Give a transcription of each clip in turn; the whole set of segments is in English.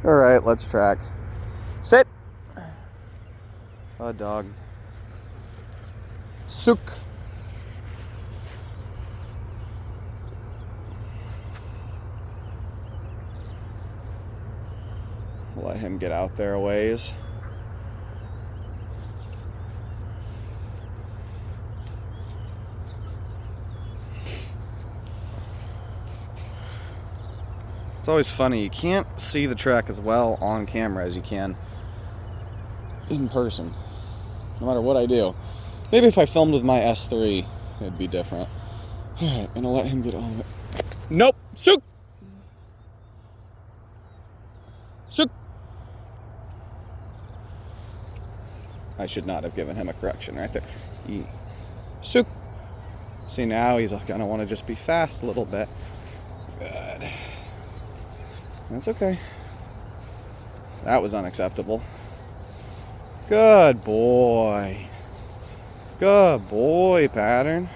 All right, let's track. Sit. A dog. Sook. Let him get out there a ways. It's always funny, you can't see the track as well on camera as you can in person, no matter what I do. Maybe if I filmed with my S3, it'd be different. Alright, I'm gonna let him get on it. Nope! Sook! Sook! I should not have given him a correction right there. Sook! See, now he's gonna want to just be fast a little bit. Good. That's okay. That was unacceptable. Good boy. Good boy, Pattern.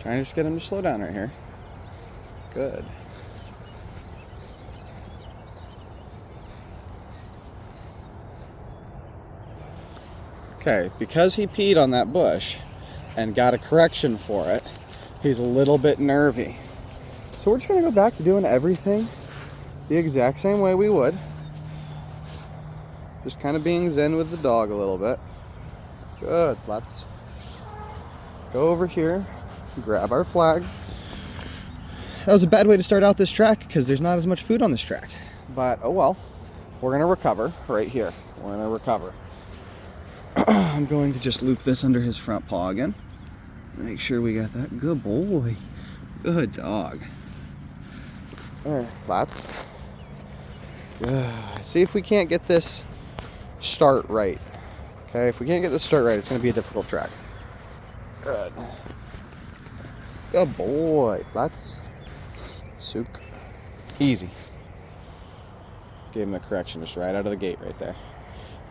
Trying to just get him to slow down right here. Good. Okay, because he peed on that bush and got a correction for it, he's a little bit nervy. So we're just gonna go back to doing everything the exact same way we would. Just kind of being zen with the dog a little bit. Good, let's go over here, grab our flag. That was a bad way to start out this track because there's not as much food on this track. But oh well, we're gonna recover right here. We're gonna recover. I'm going to just loop this under his front paw again. Make sure we got that. Good boy. Good dog. Alright, flats. Good. See if we can't get this start right. Okay, if we can't get this start right, it's going to be a difficult track. Good. Good boy. Flats. Sook. Easy. Gave him the correction just right out of the gate right there.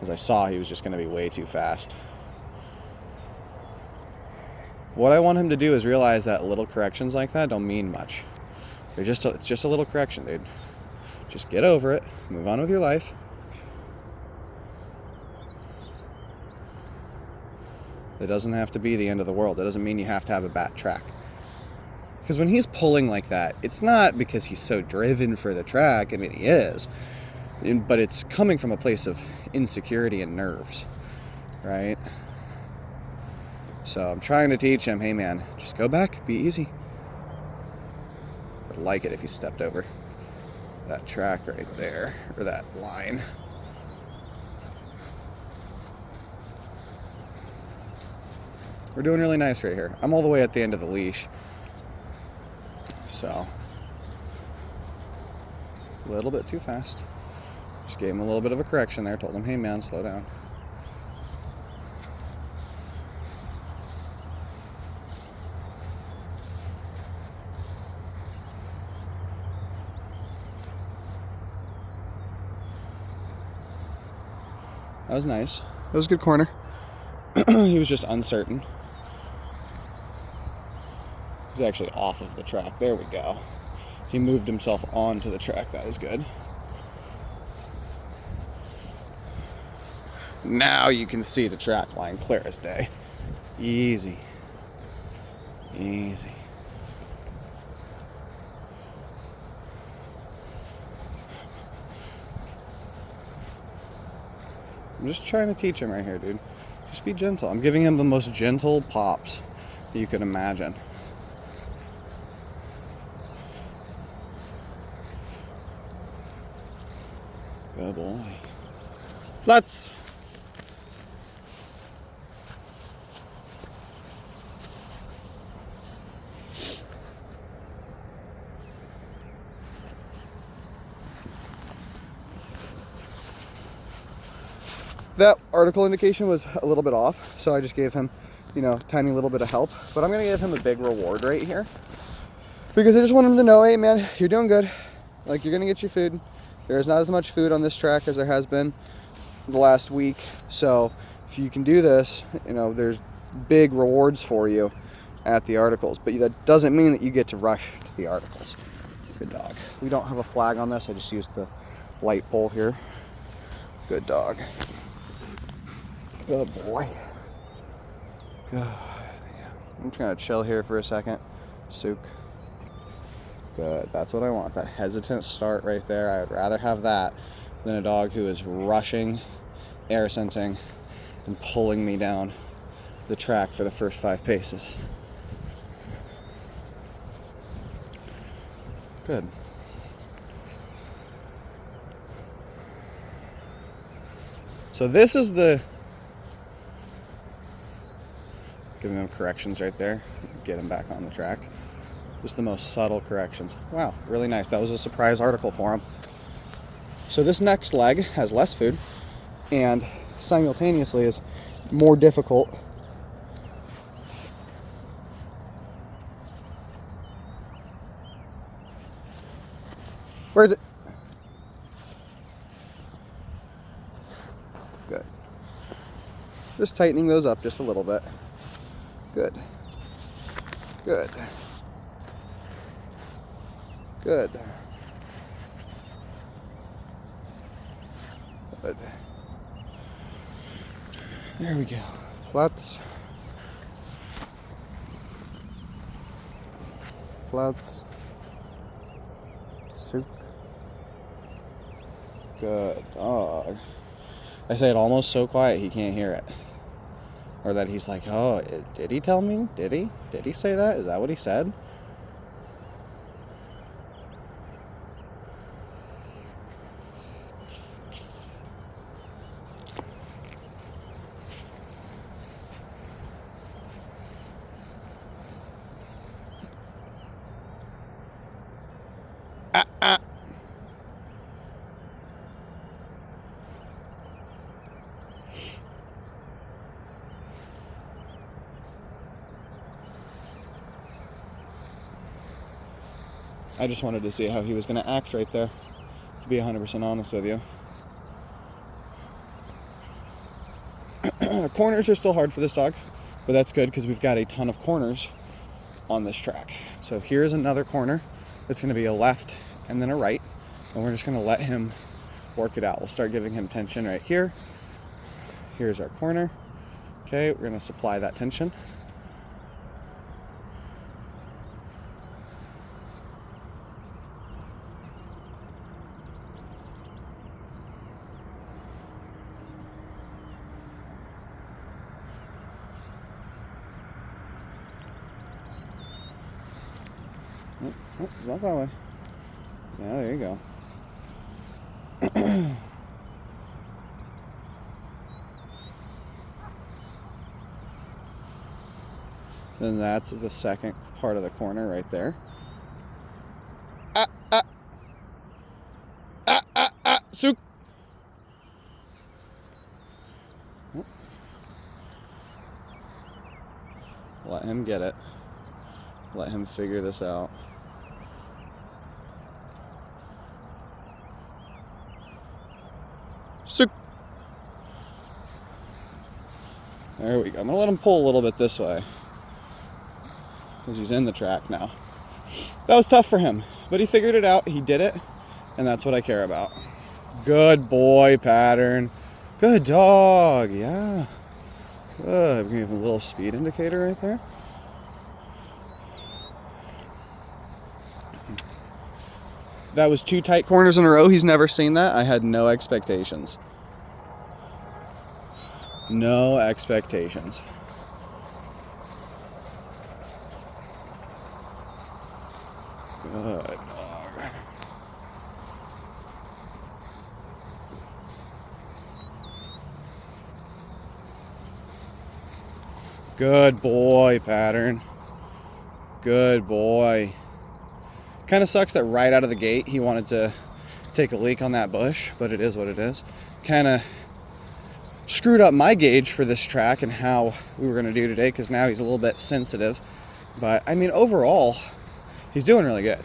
As I saw, he was just going to be way too fast. What I want him to do is realize that little corrections like that don't mean much. It's just a little correction, dude. Just get over it. Move on with your life. It doesn't have to be the end of the world. It doesn't mean you have to have a bad track. Because when he's pulling like that, it's not because he's so driven for the track. I mean, he is. But it's coming from a place of insecurity and nerves, right? So I'm trying to teach him, hey man, just go back, be easy. I'd like it if you stepped over that track right there, or that line. We're doing really nice right here. I'm all the way at the end of the leash. So, a little bit too fast. Just gave him a little bit of a correction there. Told him, hey man, slow down. That was nice. That was a good corner. He was just uncertain. He's actually off of the track. There we go. He moved himself onto the track. That was good. Now you can see the track line clear as day. Easy. Easy. I'm just trying to teach him right here, dude. Just be gentle. I'm giving him the most gentle pops that you could imagine. Good boy. Let's. That article indication was a little bit off, so I just gave him, tiny little bit of help. But I'm gonna give him a big reward right here because I just want him to know, hey man, you're doing good. Like, you're gonna get your food. There's not as much food on this track as there has been the last week. So if you can do this, you know, there's big rewards for you at the articles, but that doesn't mean that you get to rush to the articles. Good dog. We don't have a flag on this. I just used the light pole here. Good dog. Good boy. Good. Yeah. I'm trying to chill here for a second. Sook. Good. That's what I want. That hesitant start right there. I would rather have that than a dog who is rushing, air scenting, and pulling me down the track for the first 5 paces. Good. So this is the, giving them corrections right there, get him back on the track. Just the most subtle corrections. Wow, really nice. That was a surprise article for him. So this next leg has less food and simultaneously is more difficult. Where is it? Good. Just tightening those up just a little bit. Good. Good. Good. Good. There we go. Let's Sook. Good dog. I say it almost so quiet he can't hear it. Or that he's like, oh, did he tell me? Did he? Did he say that? Is that what he said? I just wanted to see how he was going to act right there, to be 100% honest with you. Corners are still hard for this dog, but that's good because we've got a ton of corners on this track. So here's another corner that's going to be a left and then a right, and we're just going to let him work it out. We'll start giving him tension right here. Here's our corner. Okay, we're going to supply that tension. Oh, it's not that way. Yeah, there you go. Then that's the second part of the corner right there. Sook. Let him get it. Let him figure this out. Sook. There we go. I'm going to let him pull a little bit this way, because he's in the track now. That was tough for him, but he figured it out. He did it, and that's what I care about. Good boy, Pattern. Good dog. Yeah. Good. We're going to give him a little speed indicator right there. That was 2 tight corners in a row. He's never seen that. I had no expectations. No expectations. Good dog. Good boy, Pattern. Good boy. Kind of sucks that right out of the gate he wanted to take a leak on that bush, but it is what it is. Kind of screwed up my gauge for this track and how we were going to do today, because now he's a little bit sensitive. But I mean, overall, he's doing really good.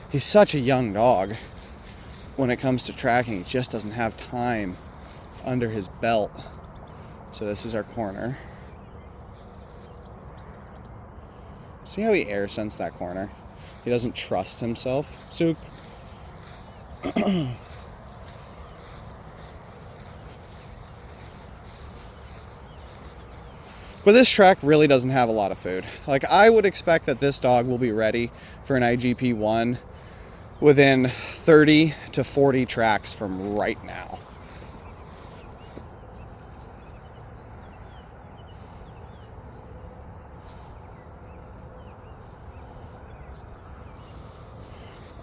He's such a young dog. when it comes to tracking, he just doesn't have time under his belt. So this is our corner. See how he air sensed that corner? He doesn't trust himself. Sook. But this track really doesn't have a lot of food. Like, I would expect that this dog will be ready for an IGP 1 within 30 to 40 tracks from right now.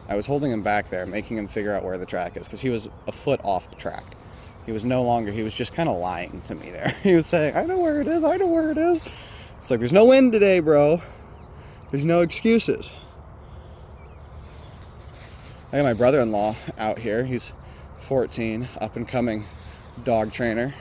I was holding him back there, making him figure out where the track is, because he was a foot off the track. He was no longer, he was just kind of lying to me there. He was saying, I know where it is, I know where it is. It's like, there's no wind today, bro. There's no excuses. I got my brother-in-law out here. He's 14, up and coming dog trainer.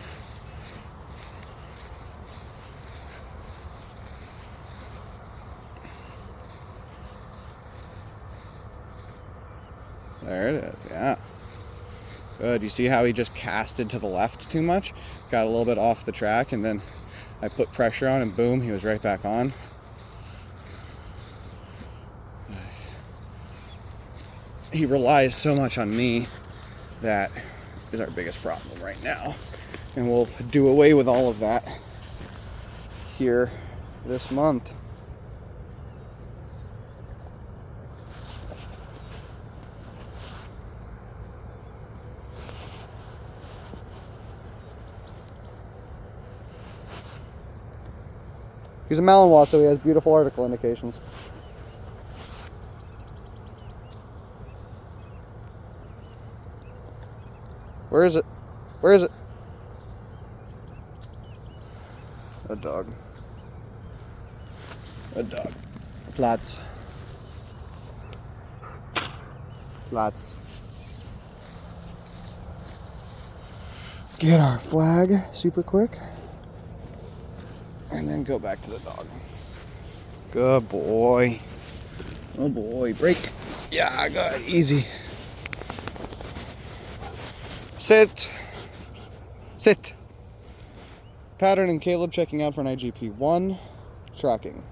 There it is, yeah. Good. You see how he just casted to the left too much? Got a little bit off the track, and then I put pressure on, and boom, he was right back on. He relies so much on me. That is our biggest problem right now. And we'll do away with all of that here this month. He's a Malinois, so he has beautiful article indications. Where is it? Where is it? A dog. A dog. Platz. Platz. Get our flag super quick. And then go back to the dog. Good boy. Oh boy, break. Yeah, good, easy. Sit. Sit. Pattern and Caleb checking out for an IGP 1. Tracking.